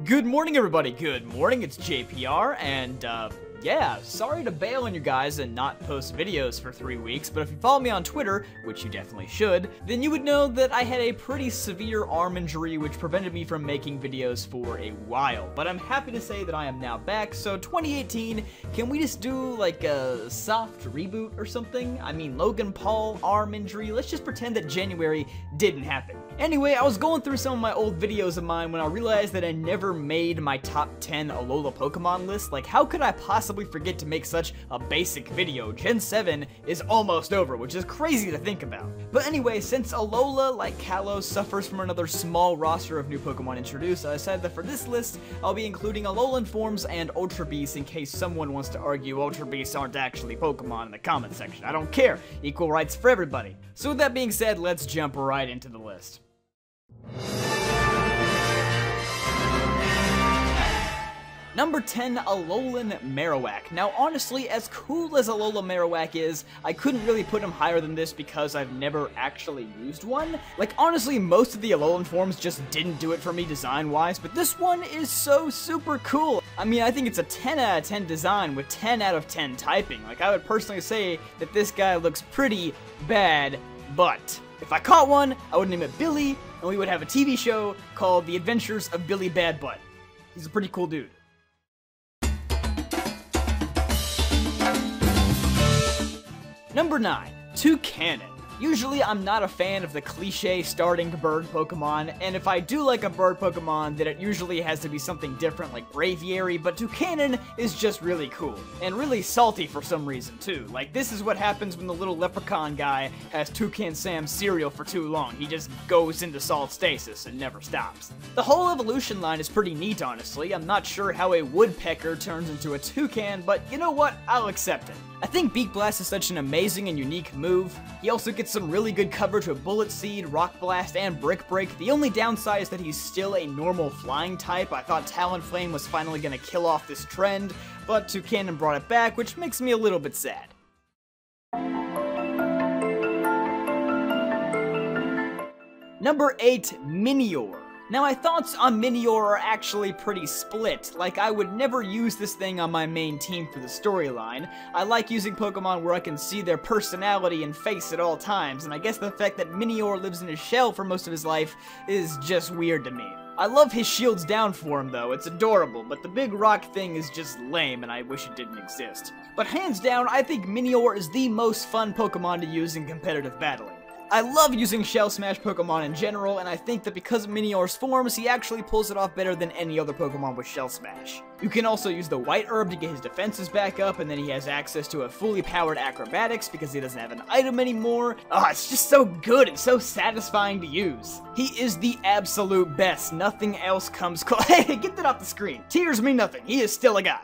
Good morning, everybody. Good morning. It's JPR, and yeah, sorry to bail on you guys and not post videos for 3 weeks, but if you follow me on Twitter, which you definitely should, then you would know that I had a pretty severe arm injury which prevented me from making videos for a while. But I'm happy to say that I am now back, so 2018, can we just do like a soft reboot or something? I mean, Logan Paul, arm injury, let's just pretend that January didn't happen. Anyway, I was going through some of my old videos of mine when I realized that I never made my top 10 Alola Pokemon list. Like, how could I possibly forget to make such a basic video? Gen 7 is almost over, which is crazy to think about. But anyway, since Alola, like Kalos, suffers from another small roster of new Pokemon introduced, I decided that for this list, I'll be including Alolan forms and Ultra Beasts in case someone wants to argue Ultra Beasts aren't actually Pokemon in the comment section. I don't care. Equal rights for everybody. So with that being said, let's jump right into the list. Number 10, Alola Marowak. Now honestly, as cool as Alola Marowak is, I couldn't really put him higher than this because I've never actually used one. Like honestly, most of the Alolan forms just didn't do it for me design-wise, but this one is so super cool. I mean, I think it's a 10 out of 10 design with 10 out of 10 typing. Like I would personally say that this guy looks pretty bad, but if I caught one, I would name it Billy, and we would have a TV show called The Adventures of Billy Bad Butt. He's a pretty cool dude. Number 9, Kanan. Usually I'm not a fan of the cliche starting bird Pokemon, and if I do like a bird Pokemon, then it usually has to be something different like Braviary, but Kanan is just really cool, and really salty for some reason too. Like this is what happens when the little leprechaun guy has Toucan Sam's cereal for too long. He just goes into salt stasis and never stops. The whole evolution line is pretty neat, honestly. I'm not sure how a woodpecker turns into a toucan, but you know what? I'll accept it. I think Beak Blast is such an amazing and unique move. He also gets some really good coverage with Bullet Seed, Rock Blast, and Brick Break. The only downside is that he's still a normal flying type. I thought Talonflame was finally gonna kill off this trend, but Kanan brought it back, which makes me a little bit sad. Number 8, Minior. Now my thoughts on Minior are actually pretty split. Like I would never use this thing on my main team for the storyline. I like using Pokemon where I can see their personality and face at all times, and I guess the fact that Minior lives in his shell for most of his life is just weird to me. I love his shields down for him though, it's adorable, but the big rock thing is just lame and I wish it didn't exist. But hands down, I think Minior is the most fun Pokemon to use in competitive battling. I love using Shell Smash Pokemon in general, and I think that because of Minior's forms, he actually pulls it off better than any other Pokemon with Shell Smash. You can also use the White Herb to get his defenses back up, and then he has access to a fully powered Acrobatics because he doesn't have an item anymore. Oh, it's just so good and so satisfying to use. He is the absolute best. Nothing else comes close. Hey, get that off the screen. Tears mean nothing. He is still a god.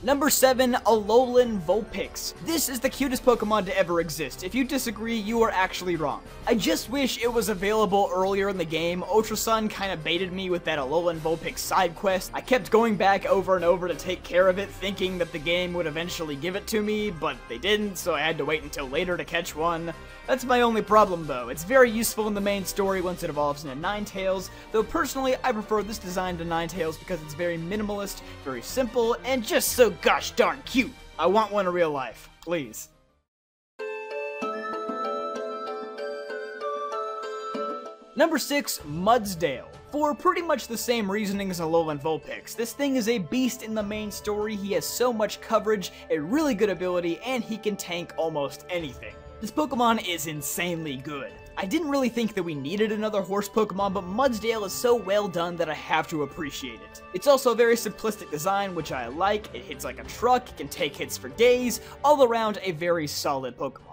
Number 7, Alola Vulpix. This is the cutest Pokemon to ever exist. If you disagree, you are actually wrong. I just wish it was available earlier in the game. Ultra Sun kinda baited me with that Alola Vulpix side quest. I kept going back over and over to take care of it, thinking that the game would eventually give it to me, but they didn't, so I had to wait until later to catch one. That's my only problem though. It's very useful in the main story once it evolves into Ninetales, though personally I prefer this design to Ninetales because it's very minimalist, very simple, and just so gosh darn cute. I want one in real life, please. Number 6, Mudsdale. For pretty much the same reasoning as Alola Vulpix, this thing is a beast in the main story. He has so much coverage, a really good ability, and he can tank almost anything. This Pokemon is insanely good. I didn't really think that we needed another horse Pokemon, but Mudsdale is so well done that I have to appreciate it. It's also a very simplistic design, which I like. It hits like a truck, it can take hits for days, all around a very solid Pokemon.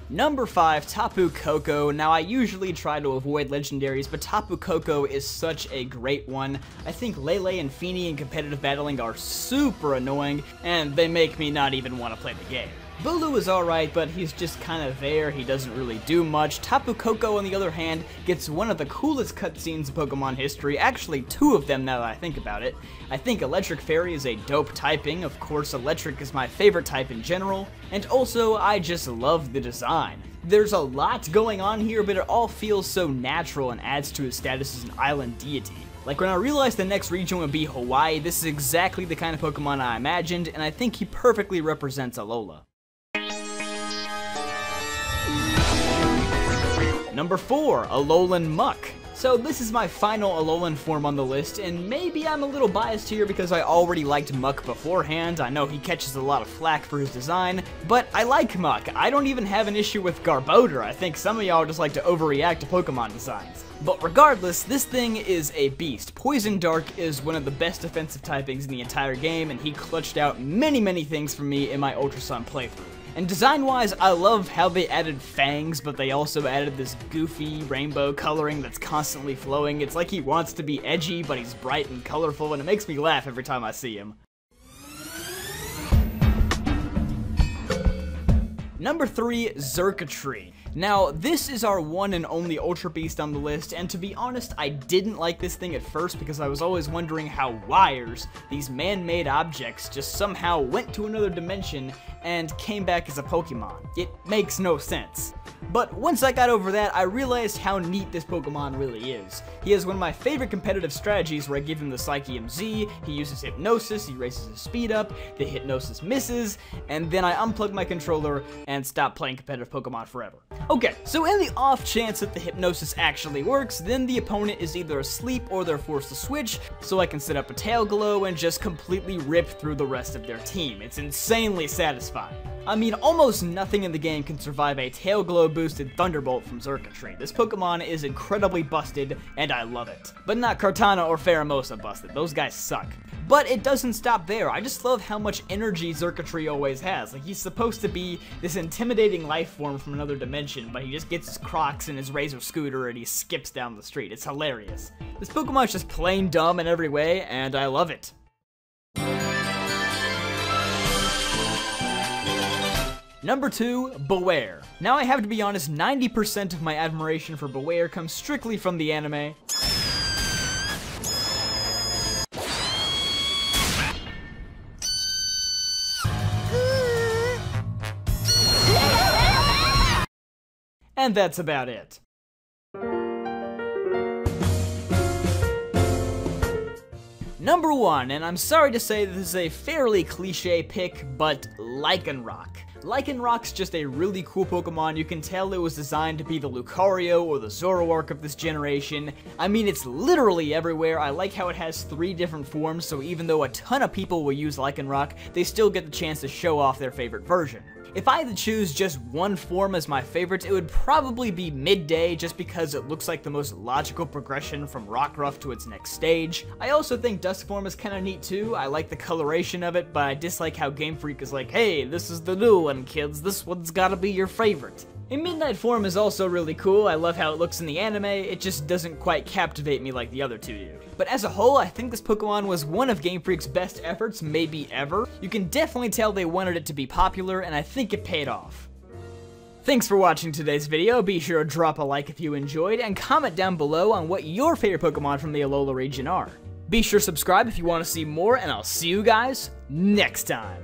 Number 5, Tapu Koko. Now I usually try to avoid legendaries, but Tapu Koko is such a great one. I think Lele and Feeny in competitive battling are super annoying, and they make me not even want to play the game. Bulu is alright, but he's just kind of there, he doesn't really do much. Tapu Koko, on the other hand, gets one of the coolest cutscenes in Pokemon history, actually 2 of them now that I think about it. I think Electric Fairy is a dope typing, of course Electric is my favorite type in general, and also I just love the design. There's a lot going on here, but it all feels so natural and adds to his status as an island deity. Like when I realized the next region would be Hawaii, this is exactly the kind of Pokemon I imagined, and I think he perfectly represents Alola. Number 4, Alolan Muck. So this is my final Alolan form on the list, and maybe I'm a little biased here because I already liked Muck beforehand. I know he catches a lot of flack for his design, but I like Muck. I don't even have an issue with Garbodor. I think some of y'all just like to overreact to Pokemon designs. But regardless, this thing is a beast. Poison Dark is one of the best defensive typings in the entire game, and he clutched out many things for me in my Ultra Sun playthrough. And design-wise, I love how they added fangs, but they also added this goofy rainbow coloring that's constantly flowing. It's like he wants to be edgy, but he's bright and colorful, and it makes me laugh every time I see him. Number 3, Circuitry. Now, this is our one and only Ultra Beast on the list, and to be honest, I didn't like this thing at first because I was always wondering how wires, these man-made objects, just somehow went to another dimension and came back as a Pokemon. It makes no sense. But once I got over that, I realized how neat this Pokemon really is. He has one of my favorite competitive strategies where I give him the Psychium Z, he uses Hypnosis, he raises his speed up, the Hypnosis misses, and then I unplug my controller and stop playing competitive Pokemon forever. Okay, so in the off chance that the Hypnosis actually works, then the opponent is either asleep or they're forced to switch, so I can set up a Tail Glow and just completely rip through the rest of their team. It's insanely satisfying. I mean, almost nothing in the game can survive a Tail Glow boosted Thunderbolt from Circuitry. This Pokemon is incredibly busted, and I love it. But not Kartana or Pheromosa busted, those guys suck. But it doesn't stop there. I just love how much energy Circuitry always has. Like, he's supposed to be this intimidating life form from another dimension, but he just gets his Crocs and his Razor Scooter and he skips down the street. It's hilarious. This Pokemon's just plain dumb in every way, and I love it. Number 2, Beware. Now I have to be honest, 90% of my admiration for Beware comes strictly from the anime. And that's about it. Number 1, and I'm sorry to say this is a fairly cliche pick, but Lichen Rock. Lichen Rock's just a really cool Pokemon. You can tell it was designed to be the Lucario or the Zoroark of this generation. I mean, it's literally everywhere. I like how it has 3 different forms, so even though a ton of people will use Lichen Rock, they still get the chance to show off their favorite version. If I had to choose just one form as my favorite, it would probably be Midday, just because it looks like the most logical progression from Rockruff to its next stage. I also think Dusk form is kinda neat too. I like the coloration of it, but I dislike how Game Freak is like, hey, this is the new one, kids, this one's gotta be your favorite. A Midnight form is also really cool. I love how it looks in the anime, it just doesn't quite captivate me like the other 2 do. But as a whole, I think this Pokemon was one of Game Freak's best efforts, maybe ever. You can definitely tell they wanted it to be popular, and I think it paid off. Thanks for watching today's video. Be sure to drop a like if you enjoyed, and comment down below on what your favorite Pokemon from the Alola region are. Be sure to subscribe if you want to see more, and I'll see you guys next time.